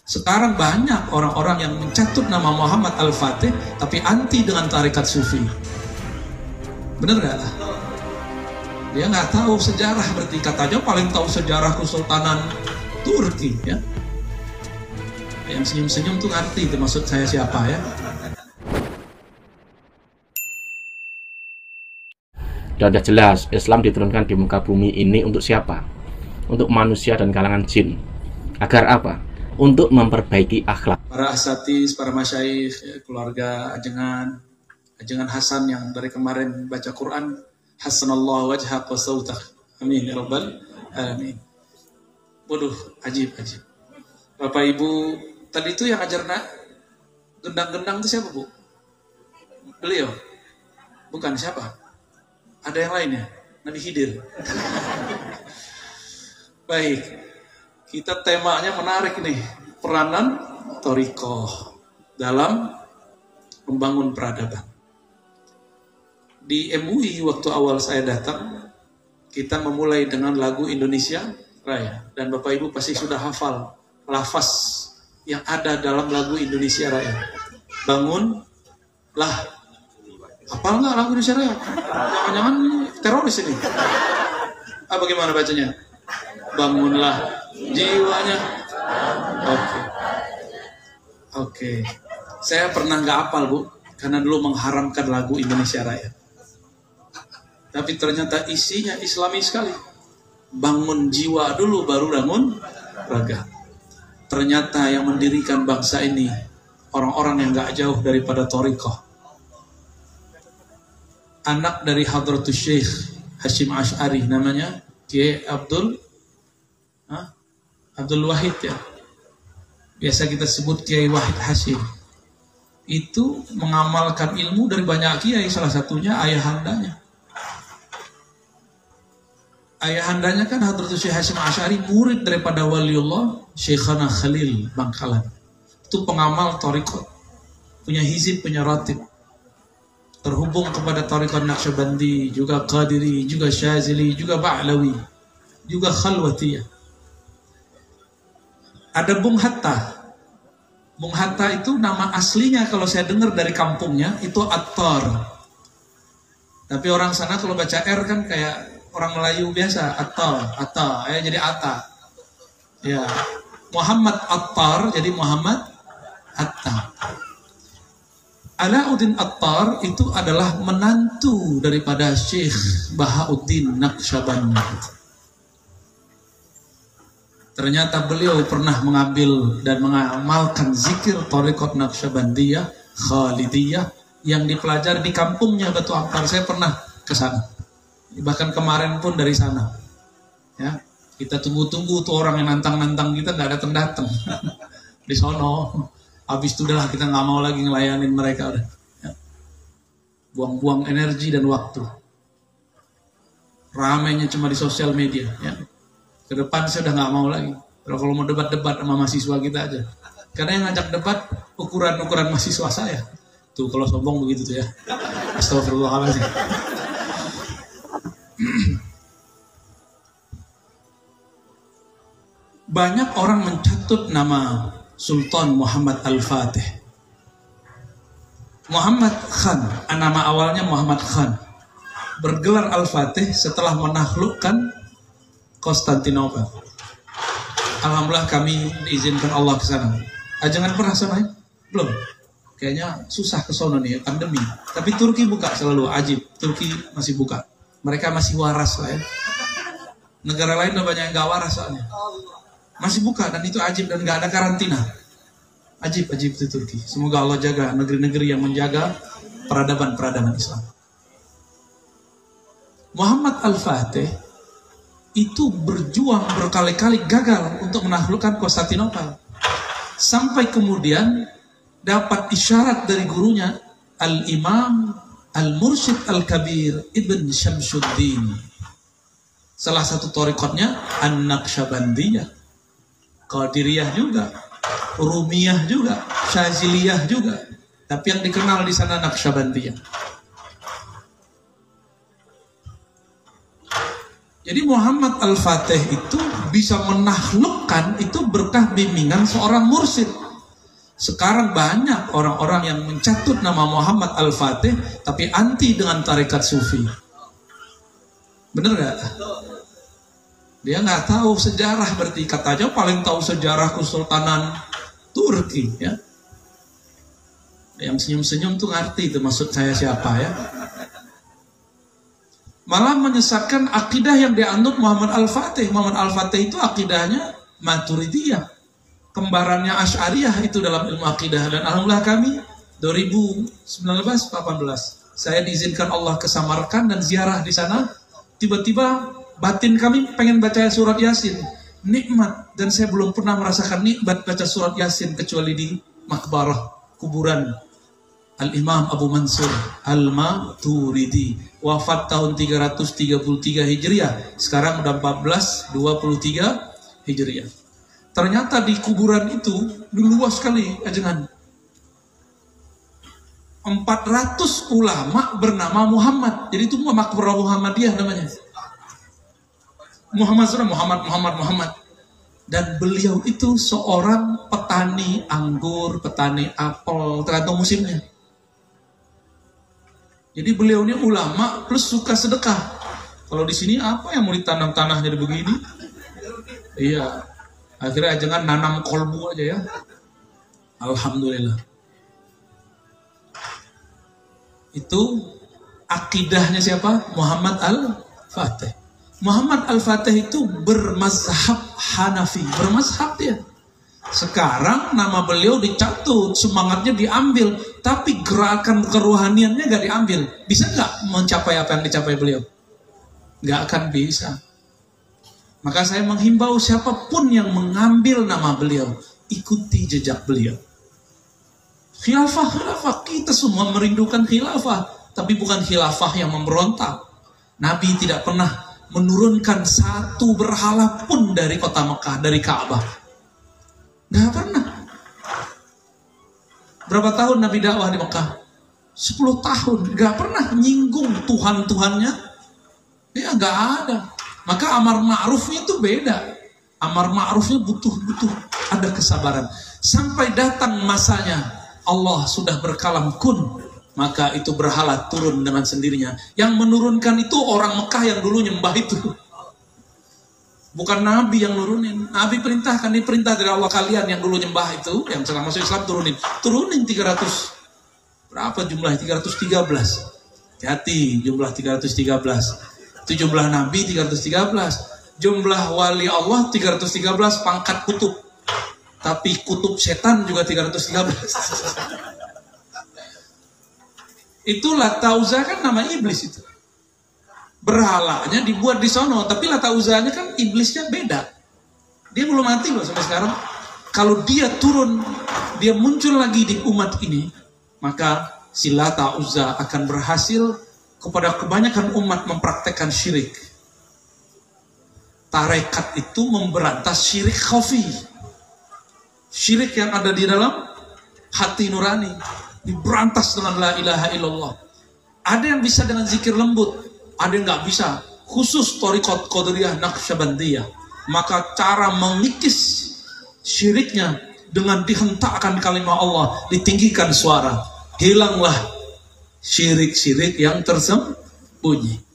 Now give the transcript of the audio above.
Sekarang banyak orang-orang yang mencatut nama Muhammad Al-Fatih tapi anti dengan tarekat sufi. Bener gak? Dia nggak tahu sejarah, berarti katanya paling tahu sejarah Kesultanan Turki ya. Yang senyum-senyum tuh ngerti itu maksud saya siapa ya. Dan sudah jelas Islam diturunkan di muka bumi ini untuk siapa? Untuk manusia dan kalangan jin. Agar apa? Untuk memperbaiki akhlak. Para asatis, para masyaikh, ya, keluarga Ajengan Hasan yang dari kemarin baca Quran, hasanallahu wajhak wa sautah. Amin ya rabbal alamin. Waduh, ajib. Bapak Ibu, tadi itu yang ajar gendang-gendang itu siapa, Bu? Beliau? Bukan, siapa? Ada yang lainnya? Nabi Khidir. Baik, kita temanya menarik nih, peranan thariqah dalam membangun peradaban. Di MUI waktu awal saya datang, kita memulai dengan lagu Indonesia Raya. Dan Bapak Ibu pasti sudah hafal lafaz yang ada dalam lagu Indonesia Raya. Bangunlah. Hafal nggak lagu Indonesia Raya? Jangan-jangan teroris ini. Bagaimana bacanya? Bangunlah jiwanya. Oke. Saya pernah nggak hafal, Bu, karena dulu mengharamkan lagu Indonesia Raya. Tapi ternyata isinya Islami sekali. Bangun jiwa dulu, baru bangun raga. Ternyata yang mendirikan bangsa ini orang-orang yang nggak jauh daripada thariqah. Anak dari Hadratus Syekh Hashim Ash'ari, namanya Kiai Abdul Wahid ya. Biasa kita sebut Kiai Wahid Hashim. Itu mengamalkan ilmu dari banyak kiai, salah satunya ayahandanya. Ayahandanya kan Hadratus Syekh Hashim Ash'ari, murid daripada waliullah Syekhana Khalil Bangkalan. Itu pengamal thariqah, punya hizib, punya ratib, terhubung kepada thariqah Naqsyabandi, juga Qadiri, juga Syazili, juga Ba'lawi, juga Khalwatiyah. Ada Bung Hatta. Bung Hatta itu nama aslinya kalau saya dengar dari kampungnya itu Attar. Tapi orang sana kalau baca R kan kayak orang Melayu biasa, Atta, ya jadi Atta. Ya, Muhammad Attar jadi Muhammad Atta. Alauddin Attar itu adalah menantu daripada Syekh Bahauddin Naqsyabandi. Ternyata beliau pernah mengambil dan mengamalkan zikir thariqat Naqsyabandiyah, Khalidiyah yang dipelajari di kampungnya Batu Ampar. Saya pernah ke sana. Bahkan kemarin pun dari sana. Ya, kita tunggu-tunggu tuh orang yang nantang-nantang kita nggak datang-datang. Di sono. Habis itu udahlah kita nggak mau lagi ngelayanin mereka udah. Ya. Buang-buang energi dan waktu. Ramainya cuma di sosial media. Ya. Ke depan saya udah nggak mau lagi. Kalau mau debat-debat sama mahasiswa kita aja. Karena yang ngajak debat ukuran-ukuran mahasiswa saya. Tuh kalau sombong begitu tuh ya. Astagfirullahaladzim. Banyak orang mencatut nama Sultan Muhammad Al-Fatih. Muhammad Khan, nama awalnya Muhammad Khan. Bergelar Al-Fatih setelah menaklukkan Konstantinopel. Alhamdulillah kami diizinkan Allah ke sana. Jangan pernah sana ya? Belum. Kayaknya susah ke sana nih ya, pandemi. Tapi Turki buka selalu, ajib. Turki masih buka. Mereka masih waras lah ya. Negara lain udah banyak yang gak waras soalnya. Masih buka dan itu ajib dan gak ada karantina. Ajib itu Turki. Semoga Allah jaga negeri-negeri yang menjaga peradaban Islam. Muhammad Al-Fatih itu berjuang berkali-kali gagal untuk menaklukkan Konstantinopel. Sampai kemudian dapat isyarat dari gurunya Al-Imam Al-Mursyid Al-Kabir Ibn Syamsuddin. Salah satu thariqatnya An-Naqsyabandiyah. Qadiriyah juga, Rumiyah juga, Syaziliyah juga. Tapi yang dikenal di sana Naqsyabandiyah. Jadi Muhammad Al-Fatih itu bisa menaklukkan itu berkah bimbingan seorang mursyid. Sekarang banyak orang-orang yang mencatut nama Muhammad Al-Fatih tapi anti dengan tarekat sufi. Bener gak? Dia nggak tahu sejarah, berarti katanya paling tahu sejarah Kesultanan Turki ya. Yang senyum-senyum tuh ngerti itu maksud saya siapa ya. Malah menyesatkan akidah yang dianut Muhammad Al-Fatih. Muhammad Al-Fatih itu akidahnya Maturidiyah, kembarannya Asy'ariyah itu dalam ilmu akidah. Dan alhamdulillah kami 2019-18 saya diizinkan Allah ke Samarkand dan ziarah di sana. Tiba-tiba batin kami pengen baca surat Yasin, nikmat, dan saya belum pernah merasakan nikmat baca surat Yasin kecuali di makbarah kuburan Al-Imam Abu Mansur Al-Maturidi, wafat tahun 333 Hijriah, sekarang udah 1423 Hijriah. Ternyata di kuburan itu luas sekali ajengan. 400 ulama bernama Muhammad. Jadi itu makbarah Muhammadiyah namanya. Muhammad. Dan beliau itu seorang petani anggur, petani apel, tergantung musimnya. Jadi beliau ini ulama plus suka sedekah. Kalau di sini apa yang mau ditanam tanah jadi begini? Iya. Akhirnya jangan nanam kolbu aja ya. Alhamdulillah. Itu akidahnya siapa? Muhammad Al-Fatih. Muhammad Al-Fatih itu bermazhab Hanafi, bermazhab dia. Sekarang nama beliau dicatut, semangatnya diambil, tapi gerakan kerohaniannya gak diambil. Bisa gak mencapai apa yang dicapai beliau? Gak akan bisa. Maka saya menghimbau siapapun yang mengambil nama beliau, ikuti jejak beliau. Khilafah, kita semua merindukan khilafah, tapi bukan khilafah yang memberontak. Nabi tidak pernah menurunkan satu berhala pun dari kota Mekah, dari Ka'bah. Gak pernah. Berapa tahun Nabi dakwah di Mekah? 10 tahun. Gak pernah nyinggung Tuhan-Tuhannya. Ya gak ada. Maka amar ma'rufnya itu beda. Amar ma'rufnya butuh ada kesabaran. Sampai datang masanya Allah sudah berkalam kun, maka itu berhala turun dengan sendirinya. Yang menurunkan itu orang Mekah yang dulu nyembah itu. Bukan Nabi yang nurunin. Nabi perintahkan, ini perintah dari Allah, kalian yang dulu nyembah itu, yang setelah masuk Islam turunin 300. Berapa jumlahnya? 313. Hati jumlah 313. Itu jumlah Nabi 313. Jumlah wali Allah 313, pangkat kutub. Tapi kutub setan juga 313. Itu Lata Uzza kan nama iblis itu. Berhalanya dibuat di sono, tapi Lata Uzzanya kan iblisnya beda. Dia belum mati loh sampai sekarang. Kalau dia turun, dia muncul lagi di umat ini, maka si Lata Uzza akan berhasil kepada kebanyakan umat mempraktekkan syirik. Tarekat itu memberantas syirik khafi. Syirik yang ada di dalam hati nurani diberantas dengan la ilaha illallah. Ada yang bisa dengan zikir lembut, ada yang nggak bisa. Khusus Thariqat Qadiriyah Naqsyabandiyah, maka cara mengikis syiriknya dengan dihentakkan kalimat Allah, ditinggikan suara, hilanglah syirik-syirik yang tersembunyi.